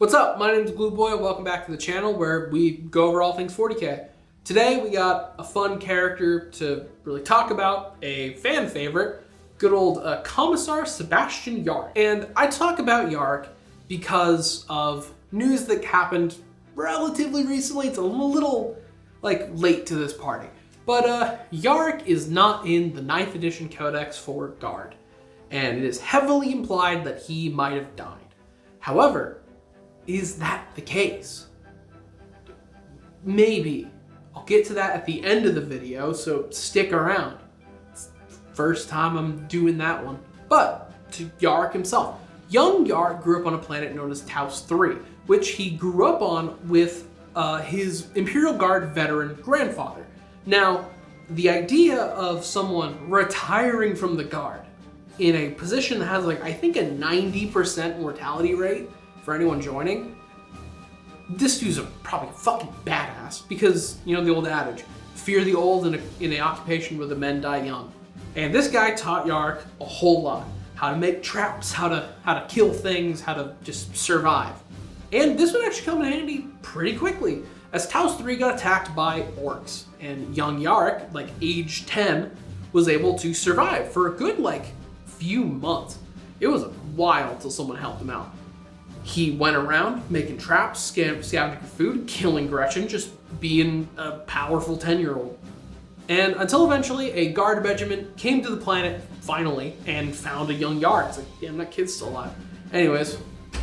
What's up? My name's Glue Boy. Welcome back to the channel where we go over all things 40k. Today we got a fun character to really talk about, a fan favorite, good old Commissar Sebastian Yarrick. And I talk about Yarrick because of news that happened relatively recently. It's a little late to this party. But Yarrick is not in the 9th edition codex for Guard, and it is heavily implied that he might have died. However, is that the case? Maybe. I'll get to that at the end of the video, so stick around. It's the first time I'm doing that one. But to Yarrick himself. Young Yarrick grew up on a planet known as Taos 3, which he grew up on with his Imperial Guard veteran grandfather. Now, the idea of someone retiring from the Guard in a position that has I think a 90% mortality rate for anyone joining, this dude's probably fucking badass because, you know, the old adage, fear the old in an occupation where the men die young. And this guy taught Yarrick a whole lot. How to make traps, how to kill things, how to just survive. And this would actually come in handy pretty quickly, as Taos 3 got attacked by Orcs, and young Yarrick, age 10, was able to survive for a good, few months. It was a while till someone helped him out. He went around making traps, scavenging for food, killing Gretchen, just being a powerful 10-year-old. And until eventually a Guard regiment came to the planet, finally, and found a young Yarrick. It's damn, that kid's still alive. Anyways,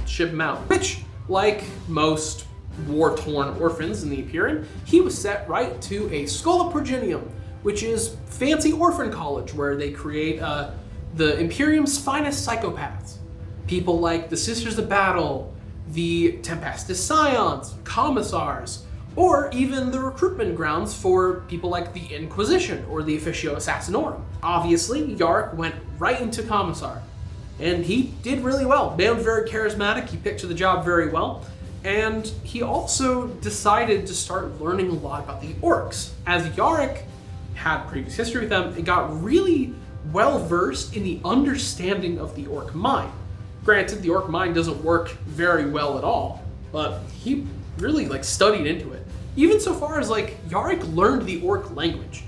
ship him out. Which, like most war-torn orphans in the Imperium, he was set right to a Schola Progenium, which is fancy orphan college where they create the Imperium's finest psychopaths. People like the Sisters of Battle, the Tempestus Scions, Commissars, or even the recruitment grounds for people like the Inquisition or the Officio Assassinorum. Obviously, Yarrick went right into Commissar, and he did really well. Man was very charismatic, he picked to the job very well, and he also decided to start learning a lot about the Orcs. As Yarrick had previous history with them, he got really well versed in the understanding of the Orc mind. Granted, the Orc mind doesn't work very well at all, but he really studied into it. Even so far as Yarrick learned the Orc language,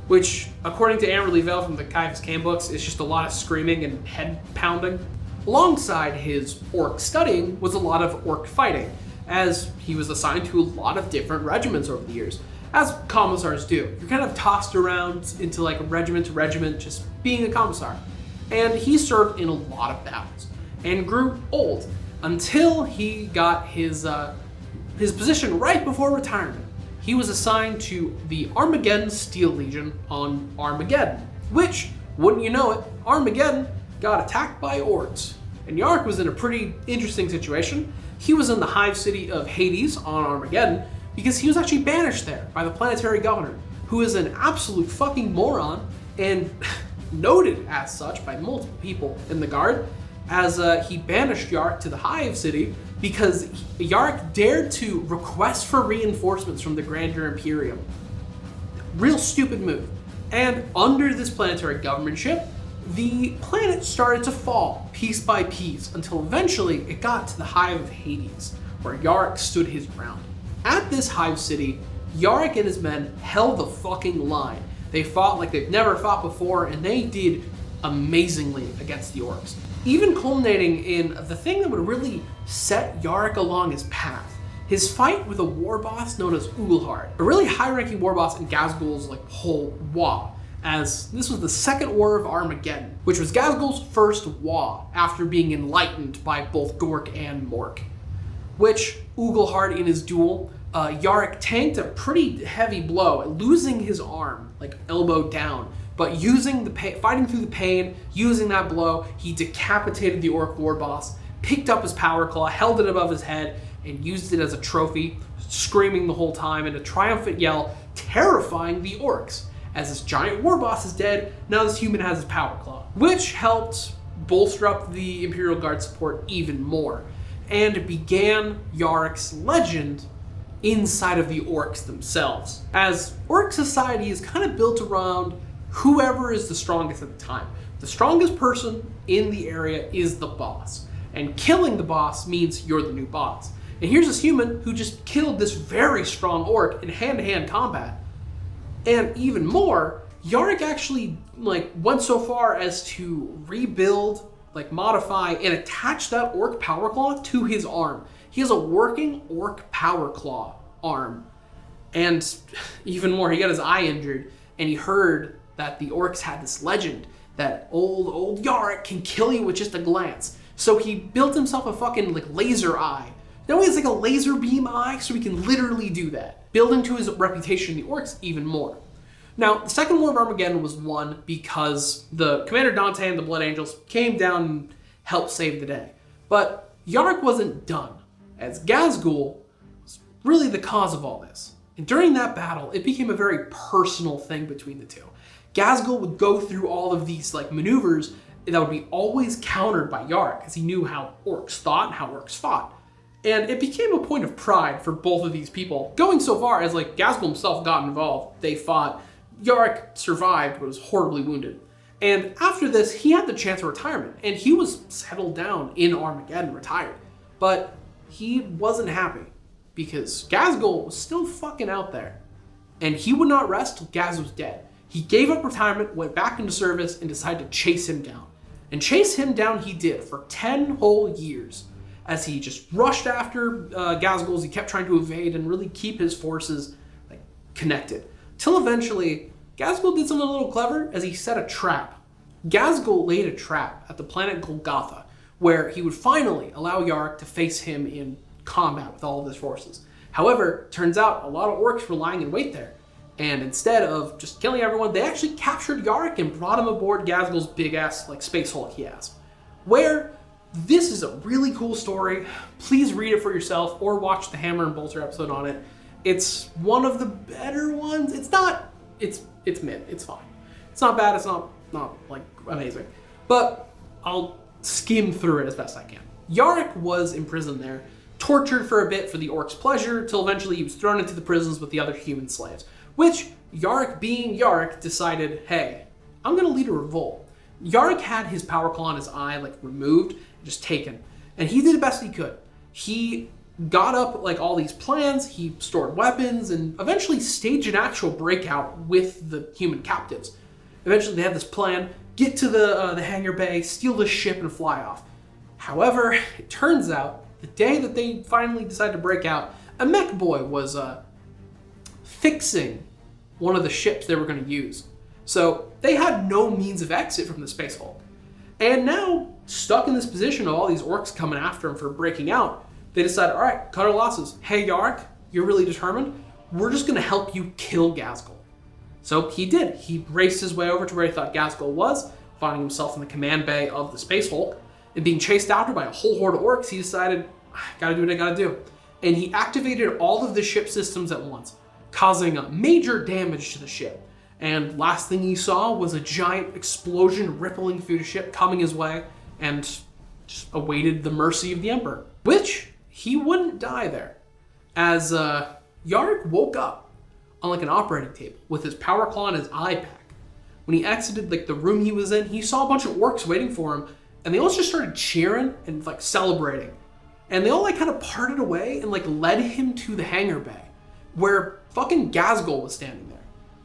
which according to Amberly Vale from the Caiaphas Cain books is just a lot of screaming and head pounding. Alongside his Orc studying was a lot of Orc fighting, as he was assigned to a lot of different regiments over the years, as Commissars do. You're kind of tossed around into regiment to regiment, just being a Commissar. And he served in a lot of battles and grew old until he got his position right before retirement. He was assigned to the Armageddon Steel Legion on Armageddon, which, wouldn't you know it, Armageddon got attacked by Orcs. And Yarrick was in a pretty interesting situation. He was in the hive city of Hades on Armageddon because he was actually banished there by the planetary governor, who is an absolute fucking moron and noted as such by multiple people in the Guard, as he banished Yarrick to the Hive City because Yarrick dared to request for reinforcements from the Grandeur Imperium. Real stupid move. And under this planetary governmentship, the planet started to fall piece by piece until eventually it got to the Hive of Hades, where Yarrick stood his ground. At this Hive City, Yarrick and his men held the fucking line. They fought like they've never fought before, and they did amazingly against the Orcs. Even culminating in the thing that would really set Yarrick along his path, his fight with a war boss known as Uglehart, a really high-ranking war boss in Gazgiel's whole WoW, as this was the Second War of Armageddon, which was Gazgiel's first WoW after being enlightened by both Gork and Mork. Which Uglehart in his duel, Yarrick tanked a pretty heavy blow, losing his arm, elbow down, but using the pain, fighting through the pain, using that blow, he decapitated the Orc war boss, picked up his power claw, held it above his head, and used it as a trophy, screaming the whole time in a triumphant yell, terrifying the Orcs. As this giant war boss is dead, now this human has his power claw, which helped bolster up the Imperial Guard support even more, and began Yarricks Legend inside of the Orcs themselves. As Orc society is kind of built around whoever is the strongest at the time. The strongest person in the area is the boss. And killing the boss means you're the new boss. And here's this human who just killed this very strong orc in hand-to-hand combat. And even more, Yarrick actually went so far as to rebuild, modify, and attach that orc power claw to his arm. He has a working orc power claw arm. And even more, he got his eye injured, and he heard that the orcs had this legend that old Yarrick can kill you with just a glance. So he built himself a fucking laser eye. Now he has a laser beam eye, so he can literally do that, building to his reputation in the orcs even more. Now, the Second War of Armageddon was won because the Commander Dante and the Blood Angels came down and helped save the day. But Yarrick wasn't done, as Gazgiel was really the cause of all this. And during that battle, it became a very personal thing between the two. Gazgiel would go through all of these maneuvers that would be always countered by Yarrick, because he knew how orcs thought and how orcs fought. And it became a point of pride for both of these people, going so far as Gazgiel himself got involved. They fought. Yarrick survived, but was horribly wounded. And after this, he had the chance of retirement, and he was settled down in Armageddon, retired. But he wasn't happy, because Gazgiel was still fucking out there. And he would not rest till Gaz was dead. He gave up retirement, went back into service, and decided to chase him down. And chase him down he did for 10 whole years, as he just rushed after Gazgiel as he kept trying to evade and really keep his forces connected. Till eventually, Gazgiel did something a little clever as he set a trap. Gazgiel laid a trap at the planet Golgotha, where he would finally allow Yarrick to face him in combat with all of his forces. However, turns out a lot of orcs were lying in wait there, and instead of just killing everyone, they actually captured Yarrick and brought him aboard Gazgiel's big-ass space hulk he has. Where this is a really cool story. Please read it for yourself or watch the Hammer and Bolter episode on it. It's one of the better ones. It's mid. It's fine. It's not bad. It's not amazing. But I'll skim through it as best I can. Yarrick was imprisoned there, tortured for a bit for the orcs' pleasure, till eventually he was thrown into the prisons with the other human slaves. Which, Yarrick being Yarrick, decided, hey, I'm gonna lead a revolt. Yarrick had his power claw in his eye removed, just taken. And he did the best he could. He got up all these plans, he stored weapons, and eventually staged an actual breakout with the human captives. Eventually they had this plan, get to the hangar bay, steal the ship, and fly off. However, it turns out, the day that they finally decided to break out, a mech boy was fixing one of the ships they were going to use. So they had no means of exit from the space hulk. And now, stuck in this position of all these orcs coming after him for breaking out, they decided, all right, cut our losses. Hey, Yarrick, you're really determined. We're just going to help you kill Gazgiel. So he did. He raced his way over to where he thought Gazgiel was, finding himself in the command bay of the Space Hulk, and being chased after by a whole horde of orcs, he decided, I gotta do what I gotta do. And he activated all of the ship systems at once, causing major damage to the ship. And last thing he saw was a giant explosion rippling through the ship, coming his way, and just awaited the mercy of the Emperor. Which, he wouldn't die there, as Yarrick woke up on an operating table with his power claw and his eye pack. When he exited the room he was in, he saw a bunch of orcs waiting for him, and they all just started cheering and celebrating. And they all kind of parted away and led him to the hangar bay, where fucking Gazgiel was standing there.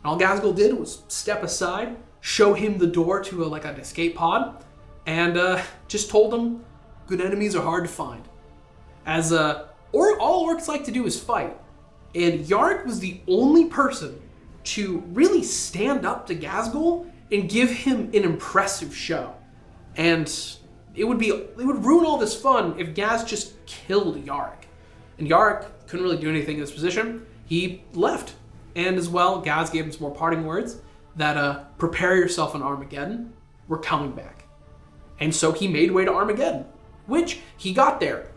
And all Gazgiel did was step aside, show him the door to an escape pod, and just told him good enemies are hard to find. As all orcs like to do is fight. And Yarrick was the only person to really stand up to Gazgiel and give him an impressive show. And it would ruin all this fun if Gaz just killed Yarrick. And Yarrick couldn't really do anything in this position. He left. And as well, Gaz gave him some more parting words that prepare yourself in Armageddon. We're coming back. And so he made way to Armageddon, which he got there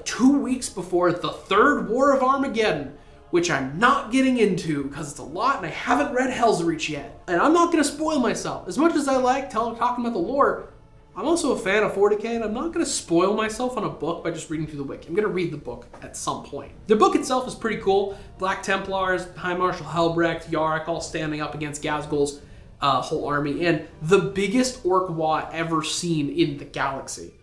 2 weeks before the Third War of Armageddon, which I'm not getting into because it's a lot and I haven't read Hell's Reach yet. And I'm not going to spoil myself. As much as I like talking about the lore, I'm also a fan of 40k, and I'm not going to spoil myself on a book by just reading through the wiki. I'm going to read the book at some point. The book itself is pretty cool. Black Templars, High Marshal Helbrecht, Yarrick all standing up against Gazgiel's whole army, and the biggest orc war ever seen in the galaxy.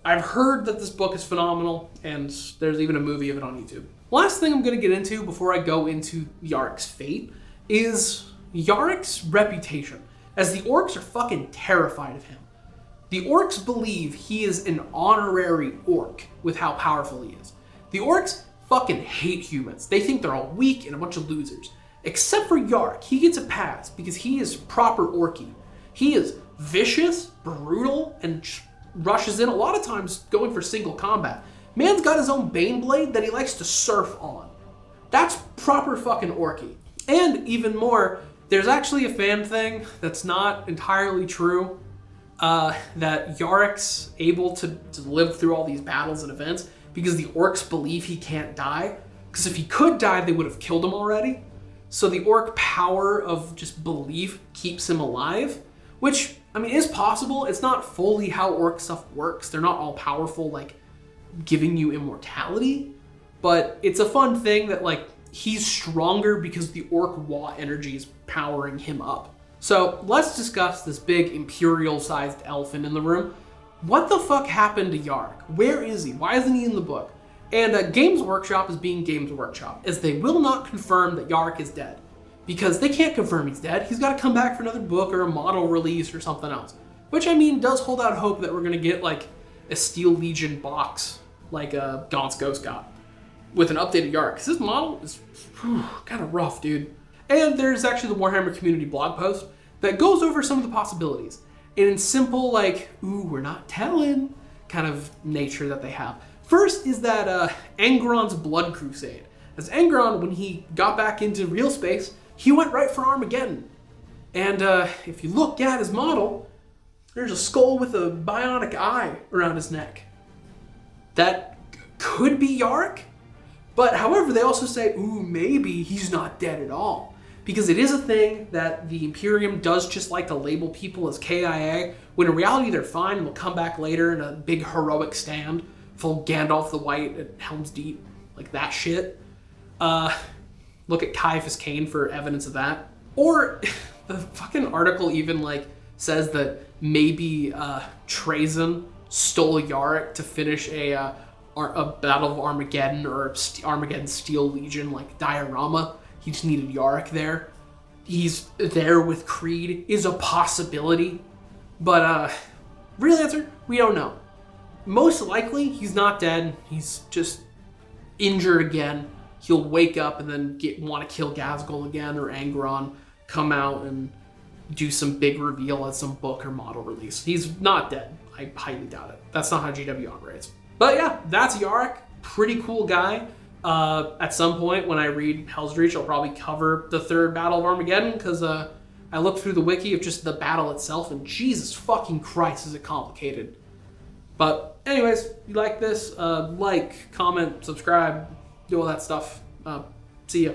I've heard that this book is phenomenal, and there's even a movie of it on YouTube. Last thing I'm going to get into before I go into Yarrick's fate is Yarrick's reputation, as the Orcs are fucking terrified of him. The Orcs believe he is an honorary Orc with how powerful he is. The Orcs fucking hate humans. They think they're all weak and a bunch of losers. Except for Yarrick, he gets a pass because he is proper Orky. He is vicious, brutal, and rushes in a lot of times going for single combat. Man's got his own Bane blade that he likes to surf on. That's proper fucking Orky. And even more, there's actually a fan thing that's not entirely true, that Yarrick's able to live through all these battles and events because the Orcs believe he can't die. Because if he could die, they would have killed him already. So the Orc power of just belief keeps him alive, which, I mean, is possible. It's not fully how Orc stuff works. They're not all powerful, like, giving you immortality. But it's a fun thing that, like, he's stronger because the Orc Wa energy is powering him up. So let's discuss this big Imperial-sized elephant in the room. What the fuck happened to Yarrick? Where is he? Why isn't he in the book? And Games Workshop is being Games Workshop, as they will not confirm that Yarrick is dead. Because they can't confirm he's dead. He's got to come back for another book or a model release or something else. Which, I mean, does hold out hope that we're going to get, like, a Steel Legion box, like Gaunt's Ghost got, with an updated Yarrick. Because this model is kind of rough, dude. And there's actually the Warhammer community blog post that goes over some of the possibilities. And in simple, like, ooh, we're not telling kind of nature that they have. First is that Angron's Blood Crusade. As Angron, when he got back into real space, he went right for Armageddon. And if you look at his model, there's a skull with a bionic eye around his neck. That could be Yarrick. But however, they also say, ooh, maybe he's not dead at all. Because it is a thing that the Imperium does just like to label people as KIA, when in reality they're fine and will come back later in a big heroic stand, full Gandalf the White at Helm's Deep, like that shit. Look at Caiaphas Cain for evidence of that. Or the fucking article even like says that maybe Trazyn stole Yarrick to finish a Battle of Armageddon or Armageddon Steel Legion like diorama. He just needed Yarrick there. He's there with Creed is a possibility. But real answer, we don't know. Most likely, he's not dead. He's just injured again. He'll wake up and then want to kill Gazgiel again or Angron, come out and do some big reveal at some book or model release. He's not dead. I highly doubt it. That's not how GW operates. But yeah, that's Yarrick. Pretty cool guy. At some point when I read Hell's Reach, I'll probably cover the third Battle of Armageddon because I looked through the wiki of just the battle itself and Jesus fucking Christ is it complicated. But anyways, if you like this, like, comment, subscribe, do all that stuff. See ya.